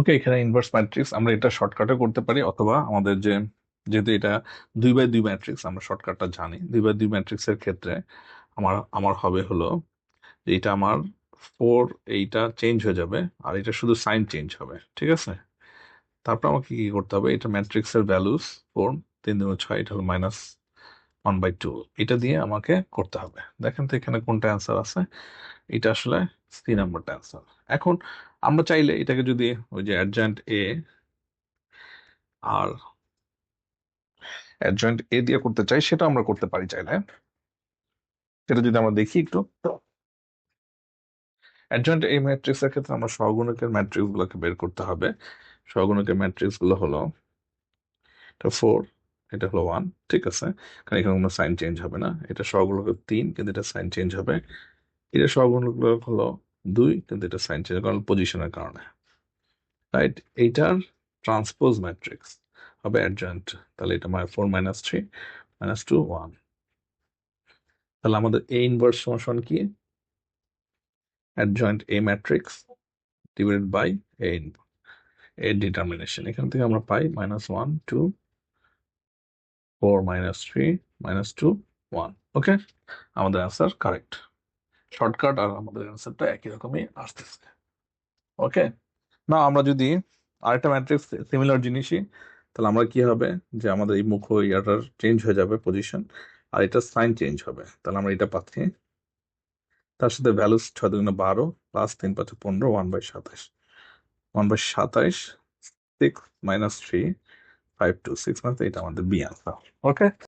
ওকে, এখানে inverse matrix আমরা এটা শর্টকাটে করতে পারি, অথবা আমাদের যেহেতু এটা 2x2 ম্যাট্রিক্স, আমরা শর্টকাটটা জানি। 2x2 ম্যাট্রিক্সের ক্ষেত্রে আমার আমার হবে হলো যে এটা আমার 4, এইটা চেঞ্জ হয়ে যাবে, আর এটা শুধু সাইন চেঞ্জ হবে, ঠিক আছে? তারপর আমাকে কি করতে হবে, এটা ম্যাট্রিক্সের ভ্যালুস 4, 3 × 6, এটা হলো -1/2, এটা দিয়ে আমাকে করতে হবে। দেখেন তো এখানে কোনটা অ্যান্সার আছে, এটা আসলে সি নাম্বারটা অ্যান্সার। এখন আমরা চাইলে এটাকে যদি ওই যে অ্যাডজয়েন্ট এ আর অ্যাডজয়েন্ট এ দিয়ে করতে চাই, সেটা আমরা করতে পারি চাইলে। সেটা যদি আমরা দেখি একটু, অ্যাডজয়েন্ট এ ম্যাট্রিক্স এর ক্ষেত্রে আমরা সহগুণকের ম্যাট্রিক্স গুলোকে বের করতে হবে। সহগুণকের ম্যাট্রিক্স গুলো হলো, এটা 4, এটা হলো 1, ঠিক আছে, কারণ এখানে কোনো সাইন চেঞ্জ হবে না। এটা সহগুণক 3, কিন্তু এটা সাইন চেঞ্জ হবে। এটা সহগুণক হলো 2, কিন্তু এটা সাইন চেঞ্জ কারণ পজিশনের কারণে, রাইট? এইটার ট্রান্সপোজ ম্যাট্রিক্স হবে অ্যাডজয়েন্ট, তাহলে এটা 4 - 3 - 2 1। তাহলে আমাদের এ ইনভার্স সমান কি? Adjoint A matrix divided by A এর ডিটারমিনেশন। এখান থেকে আমরা পাই -1 2 4 - 3 - 2 1। ওকে, আমাদের অ্যান্সার কারেক্ট। শর্টকাট আর আমাদের অ্যান্সারটা একই রকমই আসতেছে। ওকে, না আমরা যদি আরেকটা ম্যাট্রিক্স সিমিলার জিনিসই, তাহলে আমরা কি হবে, যে আমাদের এই মুখ্য ইয়াটার চেঞ্জ হয়ে যাবে পজিশন, আর এটা সাইন চেঞ্জ হবে। তাহলে আমরা এটা পাচ্ছি, তার সাথে ভ্যালুস 6×2 = 12, +3×5 = 15, 1/27, 1/27, 6 - 3 5 2 6, মানে এটা আমাদের বি আনসার। ওকে।